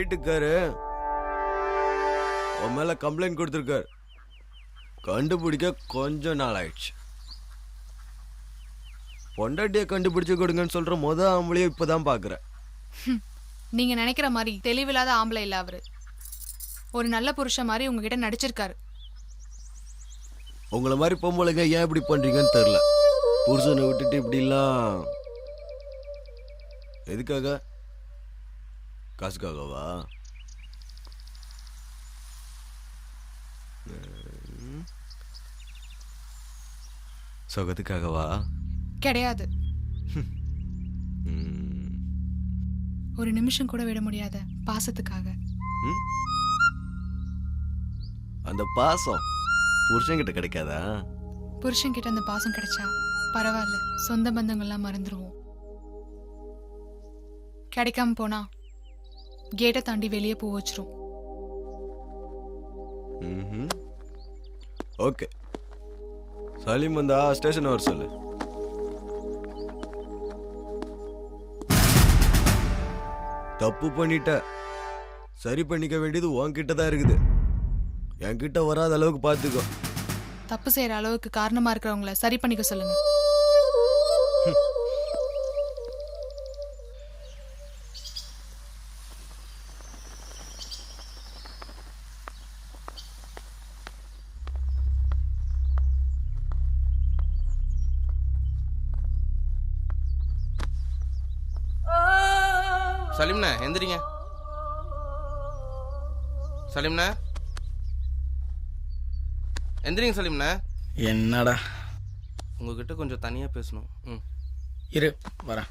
வீட்டுக்காரு உன் மேல கம்ப்ளைண்ட் கொடுத்துருக்காரு. கண்டுபிடிக்க கொஞ்சம் நாள் ஆயிடுச்சு. பொண்டாட்டியை கண்டுபிடிச்சு கொடுங்கன்னு சொல்ற ஆம்பளையும் இப்பதான் பாக்குறேன். நீங்க நினைக்கிற மாதிரி தெளிவில்லாத ஆம்பளை இல்ல அவரு. ஒரு நல்ல புருஷன் மாதிரி உங்ககிட்ட நடிச்சிருக்காரு. உங்களை மாதிரி பொம்பளைங்க ஏன் இப்படி பண்றீங்கன்னு தெரியல. புருஷனை விட்டுட்டு இப்படிலாம் எதுக்காக? காசுக்காகவா? சொகத்துக்காகவா? கிடையாது. ஒரு நிமிஷம் கூட விட முடியாத பாசத்துக்காக. அந்த பாசம் புருஷன்கிட்ட கிடைக்காதா? புருஷன்கிட்ட அந்த பாசம் கிடைச்சா பரவாயில்ல, சொந்த பந்தங்கள்லாம் மறந்துடுவோம். கிடைக்காம போனா கேட்டை தாண்டி வெளியே போ வச்சிரும். ஓகே, சலீம் வந்தா ஸ்டேஷன் வர சொல்லு. தப்பு பண்ணிட்ட, சரி பண்ணிக்க வேண்டியது உன்கிட்ட தான் இருக்குது. என்கிட்ட வராத அளவுக்கு பார்த்துக்கோ. தப்பு செய்யற அளவுக்கு காரணமா இருக்கிறவங்கள சரி பண்ணிக்க சொல்லுங்க. சலீம்ண்ணா எந்திரிங்க. சலீம்ண்ணா எந்திரிங்க. சலீம்ண்ணா என்னடா? உங்ககிட்ட கொஞ்சம் தனியா பேசணும். இரு வரேன்.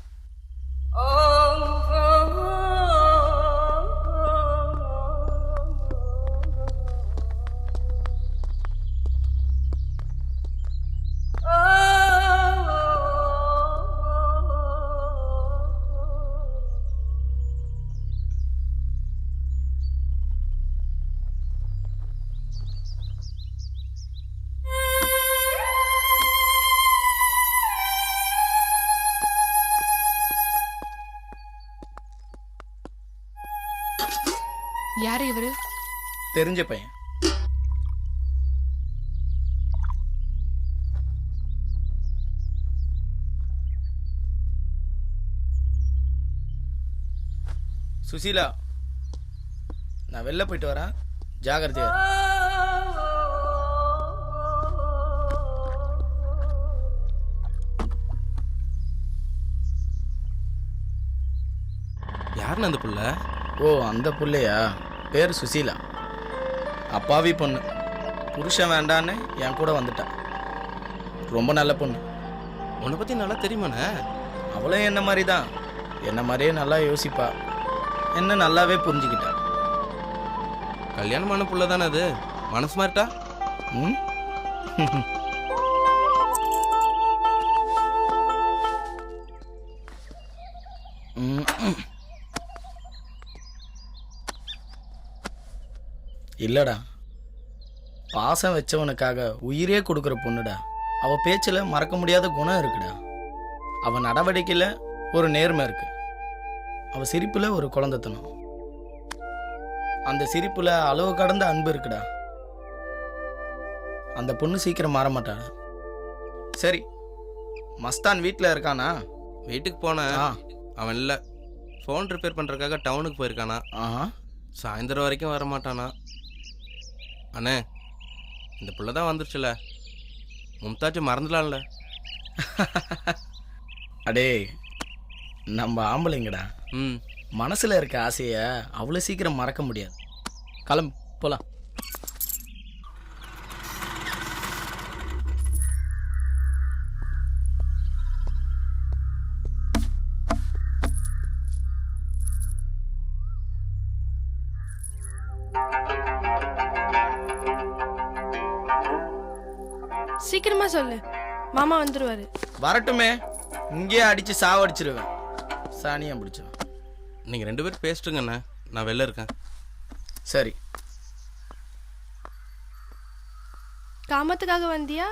யாரு இவரு? தெரிஞ்ச பையன். சுசீலா, நான் வெளில போயிட்டு வரேன், ஜாகிரதையா இரு. யாருன்னு அந்த புள்ள? ஓ, அந்த புள்ளையா? பேர் சுசீலா. அப்பாவி பொண்ணு. புருஷன் வேண்டான்னு என் கூட வந்துட்டா. ரொம்ப நல்ல பொண்ணு. உன்னை பத்தி நல்லா தெரியுமாண்ணே? அவளும் என்ன மாதிரி தான். என்ன மாதிரியே நல்லா யோசிப்பா. என்ன நல்லாவே புரிஞ்சுக்கிட்டா. கல்யாணமான புள்ள தானே அது? மனசு மாறிட்டா? ம் இல்லடா, பாசம் வச்சவனுக்காக உயிரே கொடுக்குற பொண்ணுடா. அவ பேச்சில் மறக்க முடியாத குணம் இருக்குடா. அவ நடவடிக்கையில் ஒரு நேர்மை இருக்கு. அவ சிரிப்புல ஒரு குழந்தைத்தனம். அந்த சிரிப்புல அளவு கடந்த அன்பு இருக்குடா. அந்த பொண்ணு சீக்கிரம் மாற மாட்டாடா. சரி, மஸ்தான் வீட்டில் இருக்கானா? வீட்டுக்கு போனேன், அவன் இல்லை. ஃபோன் ரிப்பேர் பண்ணுறதுக்காக டவுனுக்கு போயிருக்கானா. சாயந்தரம் வரைக்கும் வர மாட்டானா. அண்ணே, இந்த புள்ள தான் வந்துருச்சுல, மும்தாஜ் மறந்துடலாம்ல. அடே, நம்ம ஆம்பளைங்கடா. மனசுல இருக்க ஆசைய அவ்வளவு சீக்கிரம் மறக்க முடியாது. கிளம்பு போலாம். சீக்கிரமா சொல்லு, மாமா வந்துருவாரு. வரட்டுமே, இங்கேயே அடிச்சு சாவடிச்சிருவேன். சாணியா பிடிச்சிருவேன். நீங்கள் 2 பேரும் பேசிட்டுங்கண்ணே, நான் வெளில இருக்கேன். சரி. காமத்துக்காக வந்தியா,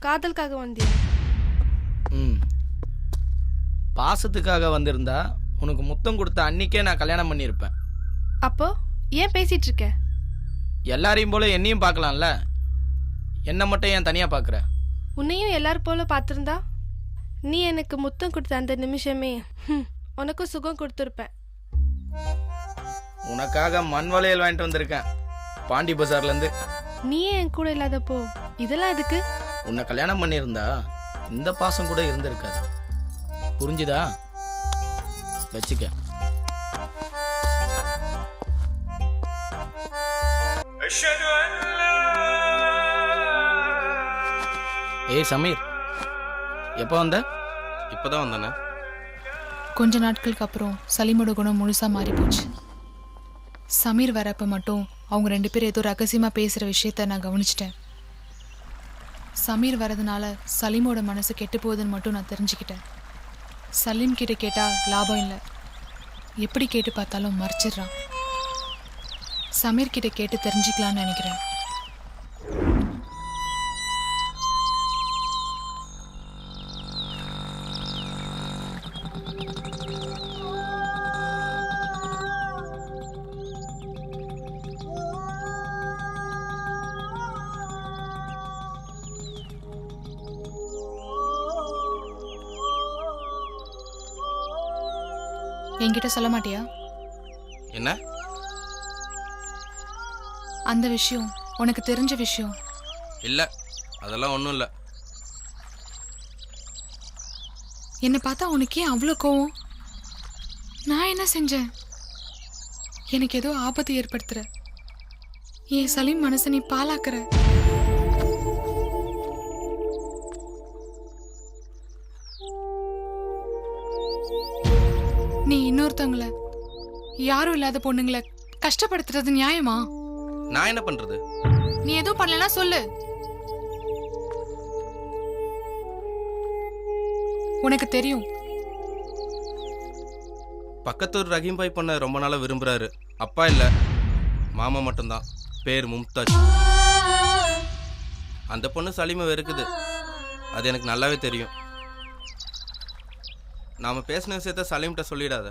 காதலுக்காக வந்தியா? பாசத்துக்காக வந்திருந்தா உனக்கு முத்தம் கொடுத்த அன்னைக்கே நான் கல்யாணம் பண்ணியிருப்பேன். அப்போ ஏன் பேசிட்டு இருக்க? எல்லாரையும் போல என்னையும் பார்க்கலாம்ல, என்ன மட்டும் ஏன் தனியாக பார்க்குற? உன்னையும் எல்லாரும் போல பார்த்துருந்தா நீ எனக்கு முத்தம் கொடுத்த அந்த நிமிஷமே உனக்கும் சுகம் கொடுத்துருப்பேன். உனக்காக மண் வளையல் வாங்கிட்டு வந்திருக்கேன் பாண்டி பஜார்லேருந்து. நீயே என் கூட இல்லாதப்போ இதெல்லாம் எதுக்கு? உன்னை கல்யாணம் பண்ணியிருந்தா இந்த பாசம் கூட இருந்திருக்காது. புரிஞ்சுதா? வச்சுக்க. ஏய் சமீர், எப்போ வந்த? இப்போதான் வந்தானே. கொஞ்ச நாட்களுக்கு அப்புறம் சலீமோட குணம் முழுசா மாறி போச்சு. சமீர் வரப்ப மட்டும் அவங்க 2 பேரும் ஏதோ ரகசியமா பேசுற விஷயத்த நான் கவனிச்சிட்டேன். சமீர் வரதுனால சலீமோட மனசு கெட்டு போகுதுன்னு மட்டும் நான் தெரிஞ்சுக்கிட்டேன். சலீம் கிட்ட கேட்டா லாபம் இல்லை, எப்படி கேட்டு பார்த்தாலும் மறைச்சிடுறான். சமீர் கிட்ட கேட்டு தெரிஞ்சுக்கலான்னு நினைக்கிறேன். என்கிட்ட சொல்ல மாட்டியா? என்ன? அந்த விஷயம் உனக்கு தெரிஞ்ச விஷயம். இல்லை, அதெல்லாம் ஒன்றும் இல்லை. என்னை பார்த்தா உனக்கு ஏன் அவ்வளோ கோவம்? நான் என்ன செஞ்சேன்? எனக்கு ஏதோ ஆபத்து ஏற்படுத்துற. என் சலீம் மனசை நீ பாலாக்குற. நீ இன்னொருத்தவங்கள, யாரும் இல்லாத பொண்ணுங்களை கஷ்டப்படுத்துறது நியாயமா? நான் என்ன பண்றது? நீ எதுவும் பண்ணலனா சொல்லு. உனக்கு தெரியும். பக்கத்தூர் ரஹீம் பாய் பொண்ணை ரொம்ப நாளாக விரும்புகிறாரு. அப்பா இல்லை, மாமா மட்டும்தான். பேர் மும்தாஜ். அந்த பொண்ணு சலீமை வெறுக்குது, அது எனக்கு நல்லாவே தெரியும். நாம் பேசின விஷயத்த சலீம்கிட்ட சொல்லிடாத.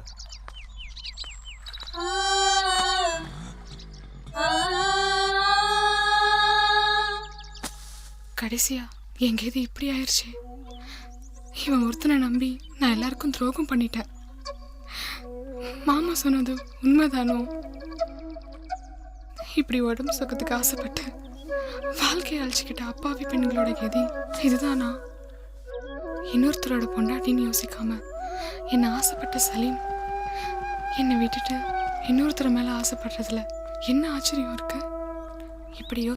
கடைசியா எங்கேது இப்படி ஆயிடுச்சு. இவன் ஒருத்தனை நம்பி நான் எல்லாருக்கும் துரோகம் பண்ணிட்டேன். மாமா சொன்னது உண்மைதானோ? இப்படி உடம்பு சுகத்துக்கு ஆசைப்பட்டு வாழ்க்கையை அழிச்சுக்கிட்ட அப்பாவி பெண்களோட கதி இதுதானா? இன்னொருத்தரோட பொண்டாட்டின்னு யோசிக்காம என்னை ஆசைப்பட்ட சலீம் என்னை விட்டுட்டு இன்னொருத்தர் மேல ஆசைப்படுறதுல என்ன ஆச்சரியம் இருக்கு? இப்படியோ